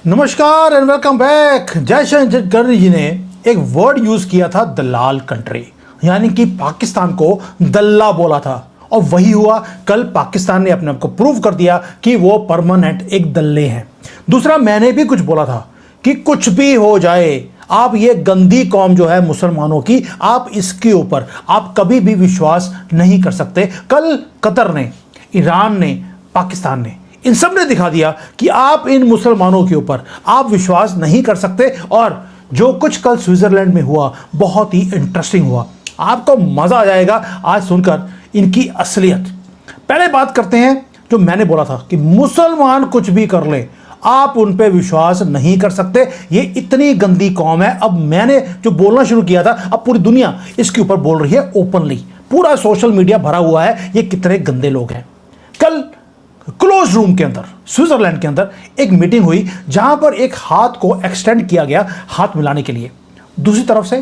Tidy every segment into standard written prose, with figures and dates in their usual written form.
नमस्कार and welcome back. Jaishankar जी ने एक वर्ड यूज किया था, दलाल कंट्री, यानी कि पाकिस्तान को दल्ला बोला था और वही हुआ। कल पाकिस्तान ने अपने आप को प्रूव कर दिया कि वो परमानेंट एक दल्ले हैं। दूसरा, मैंने भी कुछ बोला था कि कुछ भी हो जाए, आप ये गंदी कौम जो है मुसलमानों की, आप इसके ऊपर आप कभी भी विश्वास नहीं कर सकते। कल कतर ने, ईरान ने, पाकिस्तान ने, इन सब ने दिखा दिया कि आप इन मुसलमानों के ऊपर आप विश्वास नहीं कर सकते। और जो कुछ कल स्विट्जरलैंड में हुआ बहुत ही इंटरेस्टिंग हुआ, आपको मजा आ जाएगा आज सुनकर इनकी असलियत। पहले बात करते हैं जो मैंने बोला था कि मुसलमान कुछ भी कर ले, आप उन पे विश्वास नहीं कर सकते, ये इतनी गंदी कौम है। अब मैंने जो बोलना शुरू किया था, अब पूरी दुनिया इसके ऊपर बोल रही है ओपनली, पूरा सोशल मीडिया भरा हुआ है ये कितने गंदे लोग हैं। कल क्लोज रूम के अंदर स्विट्जरलैंड के अंदर एक मीटिंग हुई जहां पर एक हाथ को एक्सटेंड किया गया हाथ मिलाने के लिए। दूसरी तरफ से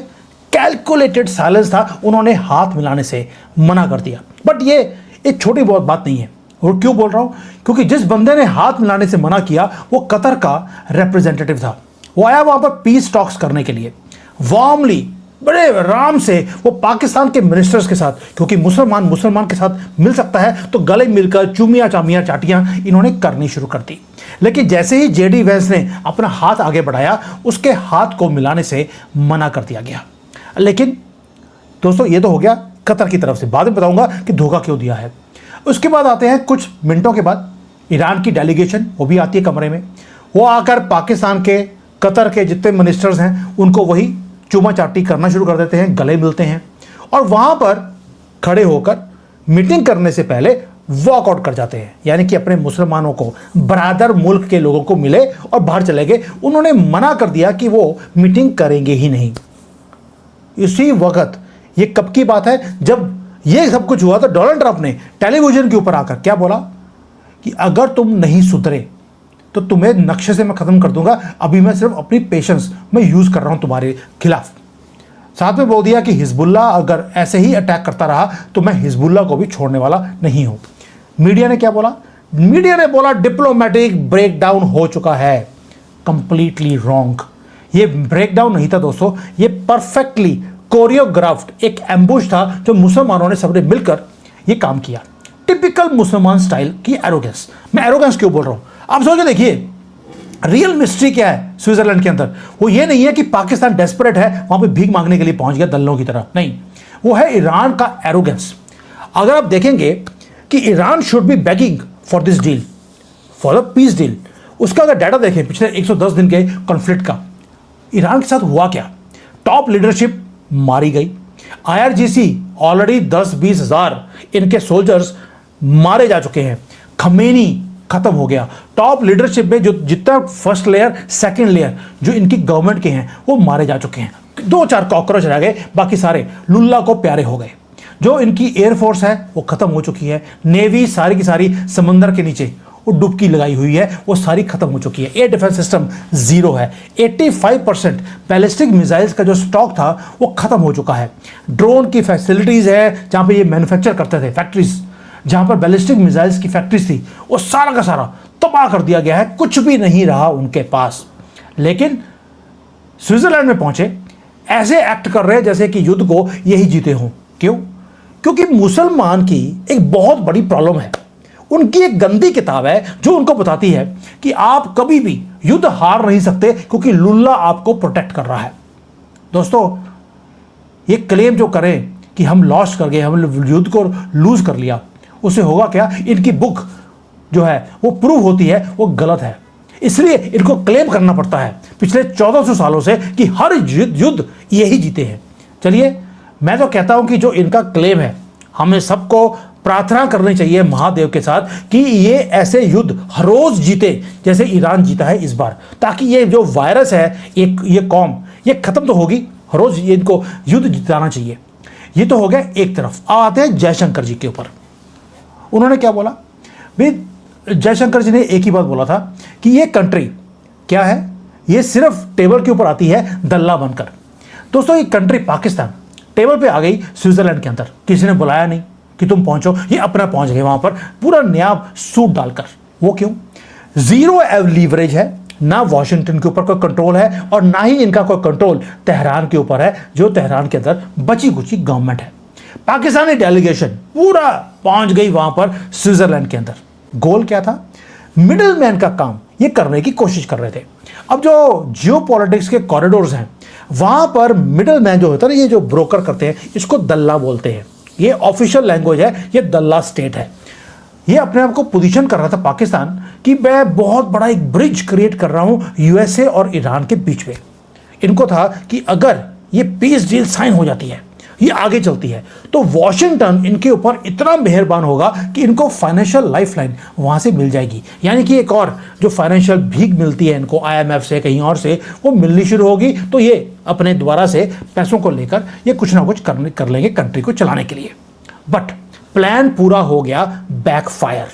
कैलकुलेटेड साइलेंस था, उन्होंने हाथ मिलाने से मना कर दिया। बट ये एक छोटी बहुत बात नहीं है। और क्यों बोल रहा हूं? क्योंकि जिस बंदे ने हाथ मिलाने से मना किया वो कतर का रिप्रेजेंटेटिव था। वो आया वहां पर पीस टॉक्स करने के लिए, वार्मली, बड़े आराम से वो पाकिस्तान के मिनिस्टर्स के साथ, क्योंकि मुसलमान के साथ मिल सकता है तो गले मिलकर चूमियां चामियां चाटियां इन्होंने करनी शुरू कर दी। लेकिन जैसे ही जेडी वैंस ने अपना हाथ आगे बढ़ाया, उसके हाथ को मिलाने से मना कर दिया गया। लेकिन दोस्तों, ये तो हो गया कतर की तरफ से, बाद में बताऊंगा कि धोखा क्यों दिया है। उसके बाद आते हैं कुछ मिनटों के बाद ईरान की डेलीगेशन, वो भी आती है कमरे में। वो आकर पाकिस्तान के, कतर के जितने मिनिस्टर्स हैं उनको वही चूमा चाटी करना शुरू कर देते हैं, गले मिलते हैं और वहां पर खड़े होकर मीटिंग करने से पहले वॉकआउट कर जाते हैं, यानी कि अपने मुसलमानों को, बरादर मुल्क के लोगों को मिले और बाहर चले गए। उन्होंने मना कर दिया कि वो मीटिंग करेंगे ही नहीं। इसी वक्त, ये कब की बात है, जब ये सब कुछ हुआ तो डोनाल्ड ट्रंप ने टेलीविजन के ऊपर आकर क्या बोला कि अगर तुम नहीं सुधरे तो तुम्हें नक्शे से मैं खत्म कर दूंगा। अभी मैं सिर्फ अपनी पेशेंस मैं यूज कर रहा हूं तुम्हारे खिलाफ। साथ में बोल दिया कि हिजबुल्ला अगर ऐसे ही अटैक करता रहा तो मैं हिजबुल्ला को भी छोड़ने वाला नहीं हूं। मीडिया ने क्या बोला? मीडिया ने बोला डिप्लोमेटिक ब्रेकडाउन हो चुका है। Completely wrong. ये ब्रेकडाउन नहीं था दोस्तों, ये परफेक्टली कोरियोग्राफ्ड एक एम्बुश था जो मुसलमानों ने सबने मिलकर ये काम किया। टिपिकल मुसलमान स्टाइल की एरोगेंस। मैं एरोगेंस क्यों बोल रहा हूं, आप सोच के देखिए। रियल मिस्ट्री क्या है स्विट्जरलैंड के अंदर? वो ये नहीं है कि पाकिस्तान डेस्परेट है, वहां पे भीख मांगने के लिए पहुंच गया दल्लों की तरह, नहीं। वो है ईरान का एरोगेंस। अगर आप देखेंगे कि Iran should be begging for this deal, for the peace deal, उसका अगर डाटा देखें पिछले 110 दिन के कॉन्फ्लिक्ट का, ईरान के साथ हुआ क्या? टॉप लीडरशिप मारी गई। IRGC ऑलरेडी 10-20 हजार इनके सोल्जर्स मारे जा चुके हैं। खमेनी खत्म हो गया। टॉप लीडरशिप में जो जितना फर्स्ट लेयर, सेकंड लेयर जो इनकी गवर्नमेंट के हैं वो मारे जा चुके हैं। 2-4 कॉकरोच रह गए, बाकी सारे लुल्ला को प्यारे हो गए। जो इनकी एयरफोर्स है वो खत्म हो चुकी है। नेवी सारी की सारी समंदर के नीचे वो डुबकी लगाई हुई है, वो सारी खत्म हो चुकी है। एयर डिफेंस सिस्टम जीरो है। 85% बैलिस्टिक मिसाइल्स का जो स्टॉक था वो खत्म हो चुका है। ड्रोन की फैसिलिटीज है जहां पे ये मैन्युफैक्चर करते थे, फैक्ट्रीज जहां पर बैलिस्टिक मिसाइल्स की फैक्ट्रीज थी, वो सारा का सारा तबाह कर दिया गया है। कुछ भी नहीं रहा उनके पास। लेकिन स्विट्जरलैंड में पहुंचे, ऐसे एक्ट कर रहे हैं जैसे कि युद्ध को यही जीते हों। क्यों? क्योंकि मुसलमान की एक बहुत बड़ी प्रॉब्लम है। उनकी एक गंदी किताब है जो उनको बताती है कि आप कभी भी युद्ध हार नहीं सकते क्योंकि लुल्ला आपको प्रोटेक्ट कर रहा है। दोस्तों, ये क्लेम जो करें कि हम लॉस कर गए, हम युद्ध को लूज कर लिया, उससे होगा क्या? इनकी बुक जो है वो प्रूव होती है वो गलत है। इसलिए इनको क्लेम करना पड़ता है पिछले 1400 सालों से कि हर युद्ध यही जीते हैं। चलिए, मैं तो कहता हूं कि जो इनका क्लेम है, हमें सबको प्रार्थना करनी चाहिए महादेव के साथ कि ये ऐसे युद्ध हर रोज जीते जैसे ईरान जीता है इस बार, ताकि ये जो वायरस है, ये कौम, ये खत्म तो होगी। हर रोज ये इनको युद्ध जिताना चाहिए। ये तो हो गया एक तरफ। अब आते हैं जयशंकर जी के ऊपर। उन्होंने क्या बोला भाई? जयशंकर जी ने एक ही बात बोला था कि ये कंट्री क्या है, ये सिर्फ टेबल के ऊपर आती है दल्ला बनकर। दोस्तों, ये कंट्री पाकिस्तान टेबल पे आ गई स्विट्जरलैंड के अंदर, किसी ने बुलाया नहीं कि तुम पहुंचो, ये अपना पहुंच गए वहां पर पूरा नया सूट डालकर। वो क्यों? जीरो लीवरेज है, ना वॉशिंगटन के ऊपर कोई कंट्रोल है और ना ही इनका कोई कंट्रोल तेहरान के ऊपर है, जो तेहरान के अंदर बची कुची गवर्नमेंट है। पाकिस्तानी डेलीगेशन पूरा पहुंच गई वहां पर स्विट्जरलैंड के अंदर। गोल क्या था? मिडिल मैन का काम ये करने की कोशिश कर रहे थे। अब जो जियोपॉलिटिक्स के कॉरिडोर्स हैं वहां पर मिडिल मैन जो होता है ना, ये जो ब्रोकर करते हैं, इसको दल्ला बोलते हैं। ये ऑफिशियल लैंग्वेज है, ये दल्ला स्टेट है। ये अपने आप को पोजीशन कर रहा था पाकिस्तान कि मैं बहुत बड़ा एक ब्रिज क्रिएट कर रहा हूं यूएसए और ईरान के बीच में। इनको था कि अगर ये पीस डील साइन हो जाती है, ये आगे चलती है, तो वॉशिंगटन इनके ऊपर इतना मेहरबान होगा कि इनको फाइनेंशियल लाइफलाइन वहां से मिल जाएगी। यानी कि एक और जो फाइनेंशियल भीख मिलती है इनको आईएमएफ से, कहीं और से, वो मिलनी शुरू होगी। तो ये अपने द्वारा से पैसों को लेकर ये कुछ ना कुछ कर लेंगे कंट्री को चलाने के लिए। बट प्लान पूरा हो गया बैकफायर।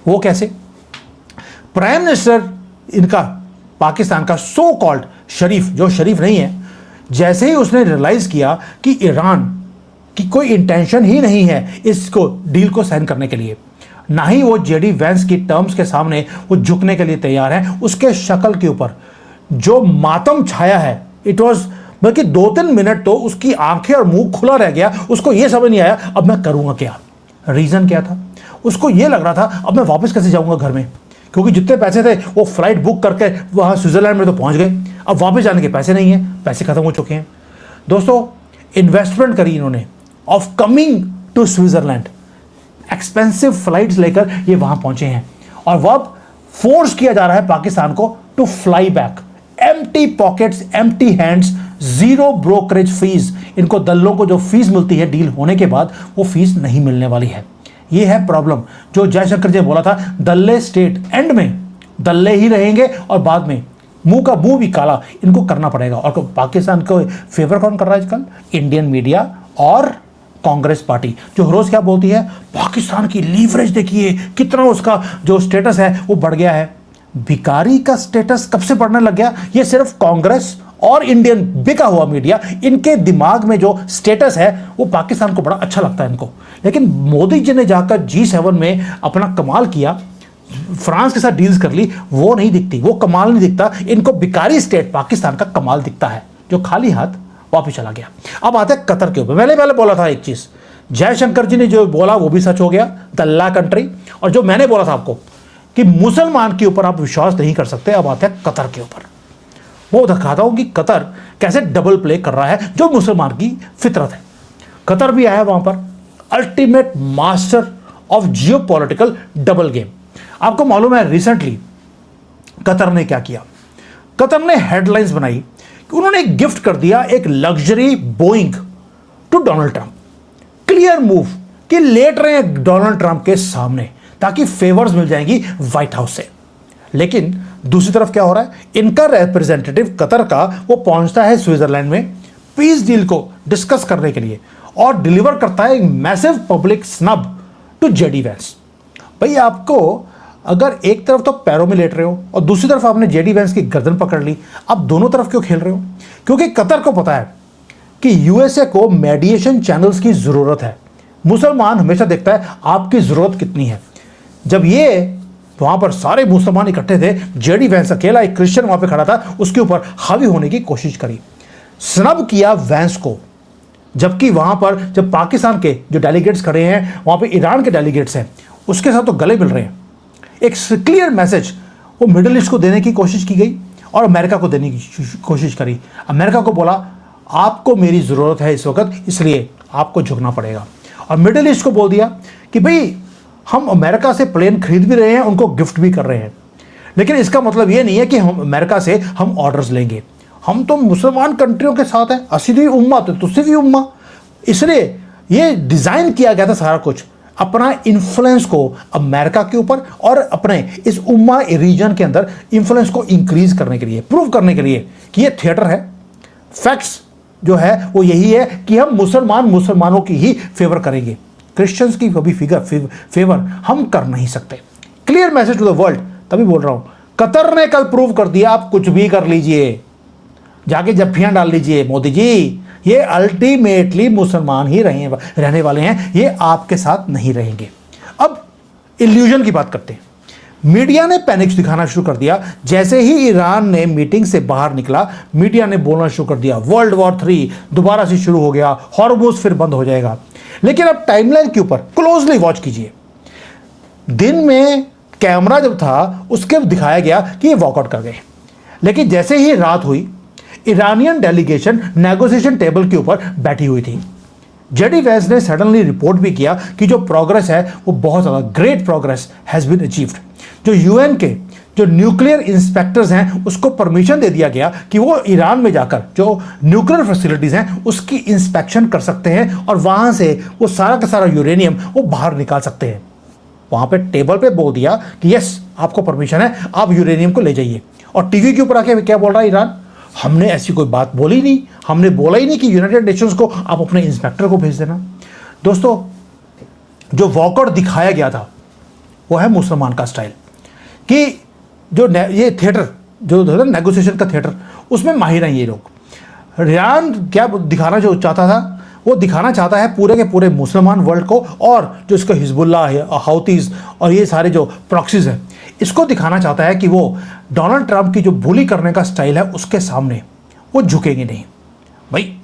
वो कैसे? प्राइम मिनिस्टर इनका पाकिस्तान का सो कॉल्ड शरीफ, जो शरीफ नहीं है, जैसे ही उसने रियलाइज किया कि ईरान की कोई इंटेंशन ही नहीं है इसको डील को साइन करने के लिए, ना ही वो जेडी वेंस की टर्म्स के सामने वो झुकने के लिए तैयार है, उसके शक्ल के ऊपर जो मातम छाया है, इट वॉज, बल्कि 2-3 मिनट तो उसकी आंखें और मुंह खुला रह गया। उसको ये समझ नहीं आया अब मैं करूंगा क्या। रीजन क्या था? उसको ये लग रहा था अब मैं वापस कैसे जाऊंगा घर में, क्योंकि जितने पैसे थे वो फ्लाइट बुक करके वहां स्विट्जरलैंड में तो पहुंच गए, अब वापस जाने के पैसे नहीं है, पैसे खत्म हो चुके हैं। दोस्तों, इन्वेस्टमेंट करी इन्होंने of coming to Switzerland, expensive flights लेकर ये वहां पहुंचे हैं और वो अब फोर्स किया जा रहा है पाकिस्तान को to fly back. Empty pockets, empty hands, zero brokerage fees. इनको दल्लों को जो फीस मिलती है डील होने के बाद, वो फीस नहीं मिलने वाली है। ये है प्रॉब्लम जो जयशंकर जी बोला था, दल्ले स्टेट एंड में दल्ले ही रहेंगे और बाद में मुंह का मुंह भी काला इनको करना पड़ेगा। और पाकिस्तान को फेवर कौन कर रहा है आजकल? इंडियन मीडिया और कांग्रेस पार्टी, जो रोज क्या बोलती है, पाकिस्तान की लीवरेज देखिए कितना उसका जो स्टेटस है वो बढ़ गया है। भिखारी का स्टेटस कब से बढ़ने लग गया? ये सिर्फ कांग्रेस और इंडियन बिका हुआ मीडिया, इनके दिमाग में जो स्टेटस है वो पाकिस्तान को बड़ा अच्छा लगता है इनको। लेकिन मोदी जी ने जाकर G7 में अपना कमाल किया, फ्रांस के साथ डील्स कर ली, वो नहीं दिखती, वो कमाल नहीं दिखता इनको। भिखारी स्टेट पाकिस्तान का कमाल दिखता है, जो खाली हाथ वापस चला गया। अब आते हैं कतर के ऊपर। मैंने पहले बोला था एक चीज, जयशंकर जी ने जो बोला वो भी सच हो गया, दल्ला कंट्री। और जो मैंने बोला था आपको कि मुसलमान के ऊपर आप विश्वास नहीं कर सकते, अब आते हैं कतर के ऊपर। वो दिखाता हूं कि कतर कैसे डबल प्ले कर रहा है, जो मुसलमान की फितरत है। कतर भी आया वहां पर, ultimate master of geopolitical double game. आपको मालूम है रिसेंटली कतर ने क्या किया? कतर ने हेडलाइंस बनाई कि उन्होंने एक गिफ्ट कर दिया एक luxury Boeing to Donald Trump. Clear move कि लेट रहे हैं डोनाल्ड ट्रंप के सामने ताकि फेवर्स मिल जाएंगी व्हाइट हाउस से। लेकिन दूसरी तरफ क्या हो रहा है? इनका रिप्रेजेंटेटिव कतर का वो पहुंचता है स्विट्जरलैंड में पीस डील को डिस्कस करने के लिए और डिलीवर करता है एक massive public snub to JD Vance. भाई, आपको अगर एक तरफ तो पैरों में लेट रहे हो और दूसरी तरफ आपने जेडी वेंस की गर्दन पकड़ ली, आप दोनों तरफ क्यों खेल रहे हो? क्योंकि कतर को पता है कि यूएसए को मेडिएशन चैनल्स की जरूरत है। मुसलमान हमेशा देखता है आपकी जरूरत कितनी है। जब ये वहां पर सारे मुसलमान इकट्ठे थे, जेडी वेंस अकेला एक क्रिश्चियन वहां पे खड़ा था, उसके ऊपर हावी होने की कोशिश करी, स्नब किया वेंस को। जबकि वहां पर जब पाकिस्तान के जो डेलीगेट्स खड़े हैं, वहां पे ईरान के डेलीगेट्स हैं, उसके साथ तो गले मिल रहे हैं। एक क्लियर मैसेज वो मिडिल ईस्ट को देने की कोशिश की गई और अमेरिका को देने की कोशिश करी। अमेरिका को बोला आपको मेरी ज़रूरत है इस वक्त, इसलिए आपको झुकना पड़ेगा। और मिडिल ईस्ट को बोल दिया कि भाई हम अमेरिका से प्लेन खरीद भी रहे हैं, उनको गिफ्ट भी कर रहे हैं, लेकिन इसका मतलब ये नहीं है कि हम अमेरिका से हम ऑर्डर्स लेंगे। हम तो मुसलमान कंट्रियों के साथ हैं, असीदी उम्मा तो तुझसे भी उम्मा। इसलिए ये डिज़ाइन किया गया था सारा कुछ अपना इन्फ्लुएंस को अमेरिका के ऊपर और अपने इस उम्मा रीजन के अंदर इन्फ्लुएंस को इंक्रीज करने के लिए, प्रूव करने के लिए कि ये थिएटर है। फैक्ट्स जो है वो यही है कि हम मुसलमानों की ही फेवर करेंगे, क्रिश्चियंस की कभी फेवर हम कर नहीं सकते। Clear message to the world. तभी बोल रहा हूं, कतर ने कल प्रूव कर दिया आप कुछ भी कर लीजिए, जाके जफ्फियां डाल लीजिए मोदी जी, ये अल्टीमेटली मुसलमान ही रहने वाले हैं, ये आपके साथ नहीं रहेंगे। अब इल्यूजन की बात करते हैं। मीडिया ने पैनिक दिखाना शुरू कर दिया। जैसे ही ईरान ने मीटिंग से बाहर निकला, मीडिया ने बोलना शुरू कर दिया वर्ल्ड वॉर 3 दोबारा से शुरू हो गया, हॉर्मुज़ फिर बंद हो जाएगा। लेकिन अब टाइमलाइन के ऊपर क्लोजली वॉच कीजिए। दिन में कैमरा जब था उसके दिखाया गया कि ये वॉकआउट कर गए, लेकिन जैसे ही रात हुई, ईरानियन डेलीगेशन नेगोशिएशन टेबल के ऊपर बैठी हुई थी। जेडी वैंस ने सडनली रिपोर्ट भी किया कि जो प्रोग्रेस है वो बहुत ज़्यादा great progress has been achieved. जो यूएन के जो न्यूक्लियर इंस्पेक्टर्स हैं उसको परमिशन दे दिया गया कि वो ईरान में जाकर जो न्यूक्लियर फैसिलिटीज़ हैं उसकी इंस्पेक्शन कर सकते हैं और वहाँ से वो सारा का सारा यूरेनियम वो बाहर निकाल सकते हैं। वहाँ पे टेबल पे बोल दिया कि यस आपको परमिशन है, आप यूरेनियम को ले जाइए। और टीवी के ऊपर आके क्या बोल रहा है ईरान, हमने ऐसी कोई बात बोली नहीं, हमने बोला ही नहीं कि यूनाइटेड नेशंस को आप अपने इंस्पेक्टर को भेज देना। दोस्तों, जो वॉकआउट दिखाया गया था वो है मुसलमान का स्टाइल, कि जो ये थिएटर जो नेगोशिएशन का थिएटर, उसमें माहिर हैं ये लोग। ईरान क्या दिखाना जो चाहता था, वो दिखाना चाहता है पूरे के पूरे मुसलमान वर्ल्ड को, और जो इसका हिजबुल्लाह है, हाउतीज़ और ये सारे जो प्रॉक्सीज हैं, इसको दिखाना चाहता है कि वो डोनाल्ड ट्रंप की जो बुली करने का स्टाइल है उसके सामने वो झुकेंगे नहीं। भाई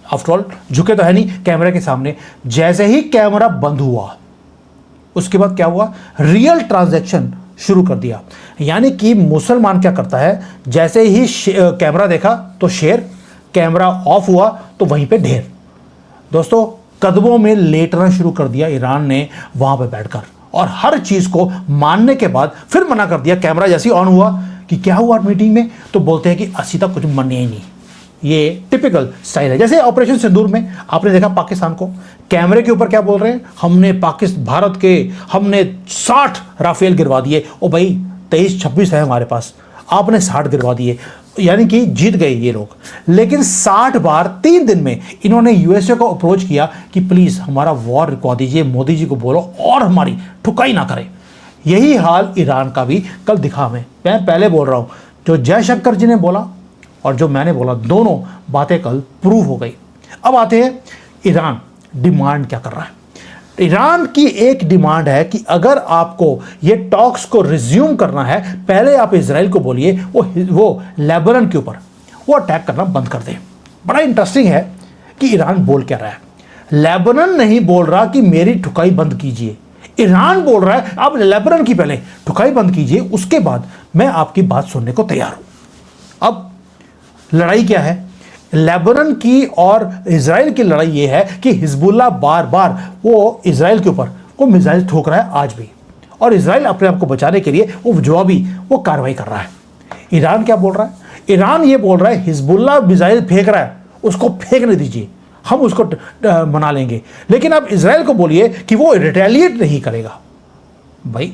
आफ्टर ऑल झुके तो है नहीं कैमरे के सामने। जैसे ही कैमरा बंद हुआ उसके बाद क्या हुआ, रियल ट्रांजैक्शन शुरू कर दिया। यानी कि मुसलमान क्या करता है, जैसे ही कैमरा देखा तो शेर, कैमरा ऑफ हुआ तो वहीं पे ढेर। दोस्तों, कदमों में लेटना शुरू कर दिया ईरान ने वहां पे बैठकर, और हर चीज को मानने के बाद फिर मना कर दिया। कैमरा जैसे ही ऑन हुआ कि क्या हुआ मीटिंग में, तो बोलते हैं कि असी तक कुछ मनिया ही नहीं। ये टिपिकल स्टाइल है। जैसे ऑपरेशन सिंदूर में आपने देखा पाकिस्तान को कैमरे के ऊपर क्या बोल रहे हैं, हमने भारत के हमने 60 राफेल गिरवा दिए। ओ भाई 23-26 है हमारे पास, आपने 60 गिरवा दिए, यानी कि जीत गए ये लोग। लेकिन 60 बार 3 दिन में इन्होंने यूएसए को अप्रोच किया कि प्लीज़ हमारा वॉर रुकवा दीजिए, मोदी जी को बोलो और हमारी ठुकाई ना करें। यही हाल ईरान का भी कल दिखा। मैं पहले बोल रहा हूँ, जो जयशंकर जी ने बोला और जो मैंने बोला, दोनों बातें कल प्रूव हो गई। अब आते हैं ईरान डिमांड क्या कर रहा है। ईरान की एक डिमांड है कि अगर आपको ये टॉक्स को रिज्यूम करना है, पहले आप इजराइल को बोलिए वो लेबनान के ऊपर वो अटैक करना बंद कर दे। बड़ा इंटरेस्टिंग है कि ईरान बोल क्या रहा है। लेबनान नहीं बोल रहा कि मेरी ठुकाई बंद कीजिए, ईरान बोल रहा है आप लेबनान की पहले ठुकाई बंद कीजिए, उसके बाद मैं आपकी बात सुनने को तैयार हूं। अब लड़ाई क्या है, लेबनान की और इजराइल की लड़ाई ये है कि हिजबुल्लाह बार बार वो इजराइल के ऊपर वो मिसाइल ठोक रहा है आज भी, और इजराइल अपने आप को बचाने के लिए वो जवाबी वो कार्रवाई कर रहा है। ईरान क्या बोल रहा है, ईरान ये बोल रहा है हिजबुल्लाह मिसाइल फेंक रहा है, उसको फेंकने दीजिए, हम उसको मना लेंगे, लेकिन आप इजराइल को बोलिए कि वो रिटेलिएट नहीं करेगा। भाई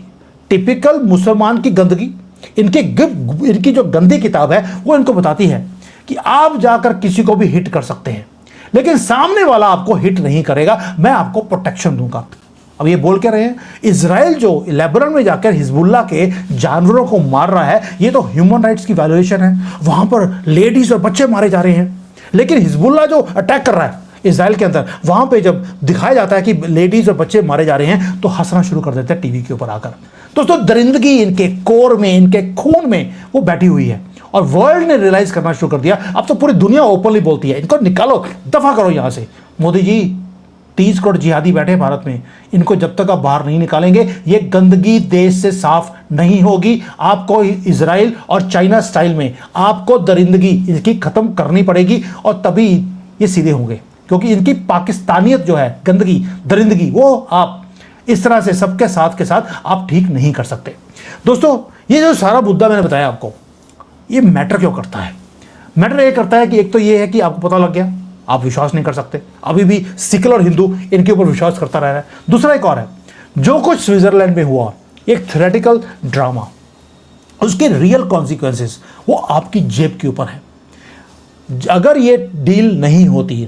टिपिकल मुसलमान की गंदगी, इनकी जो गंदी किताब है वो इनको बताती है कि आप जाकर किसी को भी हिट कर सकते हैं, लेकिन सामने वाला आपको हिट नहीं करेगा, मैं आपको प्रोटेक्शन दूंगा। अब ये बोल क्या रहे हैं, इजराइल जो लेबनान में जाकर हिजबुल्लाह के जानवरों को मार रहा है, ये तो ह्यूमन राइट्स की वायलेशन है, वहां पर लेडीज और बच्चे मारे जा रहे हैं। लेकिन हिजबुल्लाह जो अटैक कर रहा है इजराइल के अंदर, वहां पे जब दिखाया जाता है कि लेडीज और बच्चे मारे जा रहे हैं, तो हंसना शुरू कर देते हैं टीवी के ऊपर आकर। दोस्तों, दरिंदगी इनके कोर में, इनके खून में वो बैठी हुई है, और वर्ल्ड ने रियलाइज करना शुरू कर दिया। अब तो पूरी दुनिया ओपनली बोलती है, इनको निकालो, दफा करो यहां से। मोदी जी, 30 करोड़ जिहादी बैठे भारत में, इनको जब तक आप बाहर नहीं निकालेंगे, ये गंदगी देश से साफ नहीं होगी। आपको इजराइल और चाइना स्टाइल में आपको दरिंदगी इसकी खत्म करनी पड़ेगी, और तभी ये सीधे होंगे, क्योंकि इनकी पाकिस्तानियत जो है, गंदगी दरिंदगी, वो आप इस तरह से सबके साथ के साथ आप ठीक नहीं कर सकते। दोस्तों, ये जो सारा मुद्दा मैंने बताया आपको, ये मैटर क्यों करता है? मैटर ये करता है कि एक तो ये है कि आपको पता लग गया, आप विश्वास नहीं कर सकते, अभी भी सिख और हिंदू इनके ऊपर विश्वास करता रह रहा है। दूसरा एक और है, जो कुछ स्विट्जरलैंड में हुआ, एक थ्योरेटिकल ड्रामा, उसके रियल कॉन्सिक्वेंसेस वो आपकी जेब के ऊपर है। अगर ये डील नहीं होती,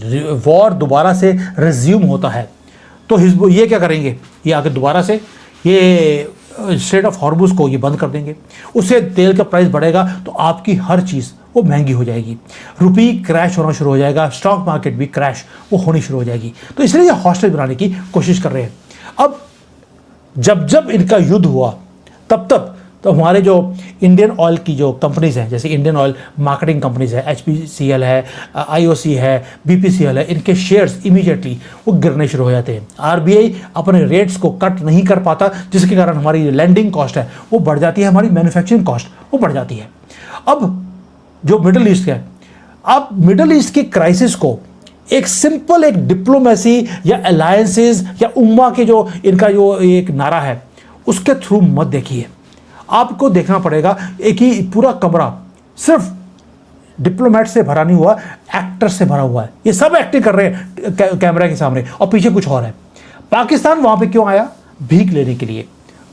वॉर दोबारा से रिज्यूम होता है, तो हिजबुल ये क्या करेंगे, ये आकर दोबारा से ये स्ट्रेट ऑफ हॉर्मुज़ को ये बंद कर देंगे, उससे तेल का प्राइस बढ़ेगा, तो आपकी हर चीज़ वो महंगी हो जाएगी, रुपी क्रैश होना शुरू हो जाएगा, स्टॉक मार्केट भी क्रैश वो होनी शुरू हो जाएगी। तो इसलिए ये हॉस्टेज बनाने की कोशिश कर रहे हैं। अब जब जब इनका युद्ध हुआ, तब तक तो हमारे जो इंडियन ऑयल की जो कंपनीज हैं, जैसे इंडियन ऑयल मार्केटिंग कंपनीज है, HPCL है, IOC है, BPCL है, इनके शेयर्स इमीडिएटली वो गिरने शुरू हो जाते हैं। RBI अपने रेट्स को कट नहीं कर पाता, जिसके कारण हमारी लैंडिंग कॉस्ट है वो बढ़ जाती है, हमारी मैन्युफैक्चरिंग कॉस्ट वो बढ़ जाती है। अब जो मिडल ईस्ट है, अब मिडल ईस्ट की क्राइसिस को एक सिंपल एक डिप्लोमेसी या अलायंसेज या उम्मा के जो इनका जो एक नारा है उसके थ्रू मत देखिए। आपको देखना पड़ेगा एक ही पूरा कमरा सिर्फ डिप्लोमेट से भरा नहीं हुआ, एक्टर से भरा हुआ है। ये सब एक्टिंग कर रहे हैं कैमरा के सामने और पीछे कुछ और है। पाकिस्तान वहां पे क्यों आया? भीख लेने के लिए।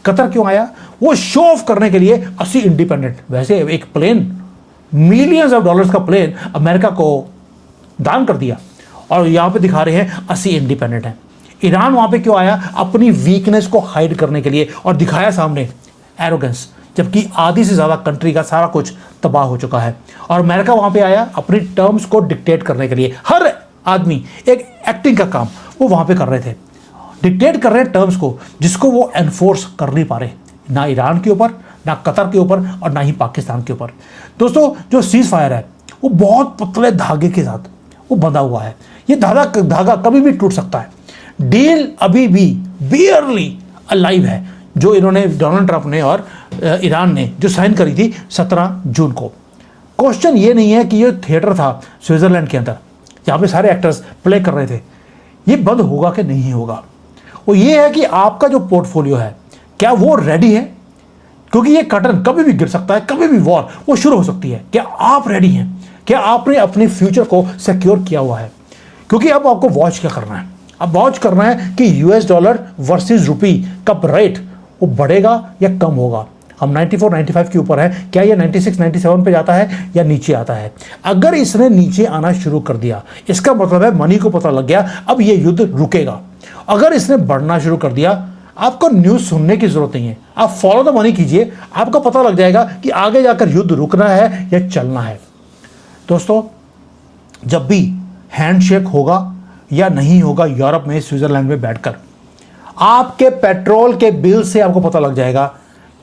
कतर क्यों आया? वो शो ऑफ करने के लिए 80 इंडिपेंडेंट। वैसे एक प्लेन, मिलियंस ऑफ डॉलर्स का प्लेन अमेरिका को दान कर दिया और यहां पे दिखा रहे हैं 80 इंडिपेंडेंट हैं। ईरान वहां पे क्यों आया? अपनी वीकनेस को हाइड करने के लिए और दिखाया सामने एरोगेंस, जबकि आधी से ज्यादा कंट्री का सारा कुछ तबाह हो चुका है। और अमेरिका वहां पे आया अपनी टर्म्स को डिक्टेट करने के लिए। हर आदमी एक एक्टिंग का काम वो वहां पे कर रहे थे, डिक्टेट कर रहे हैं टर्म्स को, जिसको वो एनफोर्स कर नहीं पा रहे, ना ईरान के ऊपर, ना कतर के ऊपर और ना ही पाकिस्तान के ऊपर। दोस्तों, जो सीज फायर है वो बहुत पतले धागे के साथ वो बंधा हुआ है। ये धागा कभी भी टूट सकता है। डील अभी भी बियरली अलाइव है, जो इन्होंने डोनाल्ड ट्रंप ने और ईरान ने जो साइन करी थी 17 जून को। क्वेश्चन ये नहीं है कि ये थिएटर था स्विट्जरलैंड के अंदर जहाँ पे सारे एक्टर्स प्ले कर रहे थे, ये बंद होगा कि नहीं होगा। वो ये है कि आपका जो पोर्टफोलियो है क्या वो रेडी है, क्योंकि ये कर्टन कभी भी गिर सकता है, कभी भी वॉर वो शुरू हो सकती है। क्या आप रेडी हैं? क्या आपने अपने फ्यूचर को सिक्योर किया हुआ है? क्योंकि अब आपको वॉच क्या करना है? अब वॉच करना है कि US डॉलर वर्सेस रुपी का रेट वो बढ़ेगा या कम होगा। हम 94-95 के ऊपर है, क्या ये 96-97 पे जाता है या नीचे आता है? अगर इसने नीचे आना शुरू कर दिया, इसका मतलब है मनी को पता लग गया अब ये युद्ध रुकेगा। अगर इसने बढ़ना शुरू कर दिया, आपको न्यूज सुनने की जरूरत नहीं है, आप फॉलो द मनी कीजिए, आपको पता लग जाएगा कि आगे जाकर युद्ध रुकना है या चलना है। दोस्तों, जब भी हैंडशेक होगा या नहीं होगा यूरोप में, स्विट्जरलैंड में बैठकर, आपके पेट्रोल के बिल से आपको पता लग जाएगा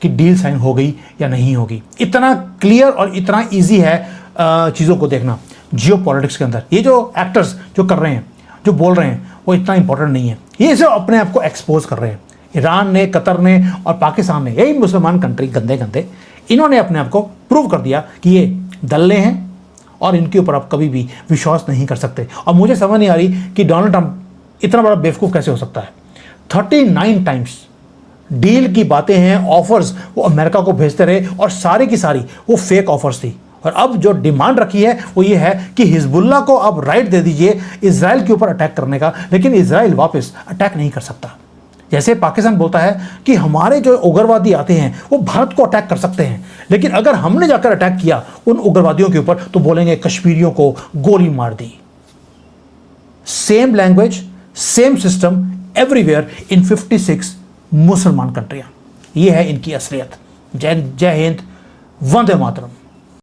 कि डील साइन हो गई या नहीं होगी। इतना क्लियर और इतना इजी है चीज़ों को देखना जियो पॉलिटिक्स के अंदर। ये जो एक्टर्स जो कर रहे हैं, जो बोल रहे हैं, वो इतना इंपॉर्टेंट नहीं है। ये सिर्फ अपने आप को एक्सपोज कर रहे हैं। ईरान ने, कतर ने और पाकिस्तान ने, यही मुसलमान कंट्री गंदे गंदे, इन्होंने अपने आप को प्रूव कर दिया कि ये दल्ले हैं और इनके ऊपर आप कभी भी विश्वास नहीं कर सकते। और मुझे समझ नहीं आ रही कि डोनाल्ड ट्रंप इतना बड़ा बेवकूफ़ कैसे हो सकता है। 39 टाइम्स डील की बातें हैं, ऑफर्स वो अमेरिका को भेजते रहे और सारी की सारी वो फेक ऑफर्स थी। और अब जो डिमांड रखी है वो ये है कि हिजबुल्लाह को अब राइट दे दीजिए इजराइल के ऊपर अटैक करने का, लेकिन इजराइल वापस अटैक नहीं कर सकता। जैसे पाकिस्तान बोलता है कि हमारे जो उग्रवादी आते हैं वो भारत को अटैक कर सकते हैं, लेकिन अगर हमने जाकर अटैक किया उन उग्रवादियों के ऊपर तो बोलेंगे कश्मीरियों को गोली मार दी। Same language, same system everywhere in 56 मुसलमान कंट्रियां। ये है इनकी असलियत। जय हिंद, वंदे मातरम।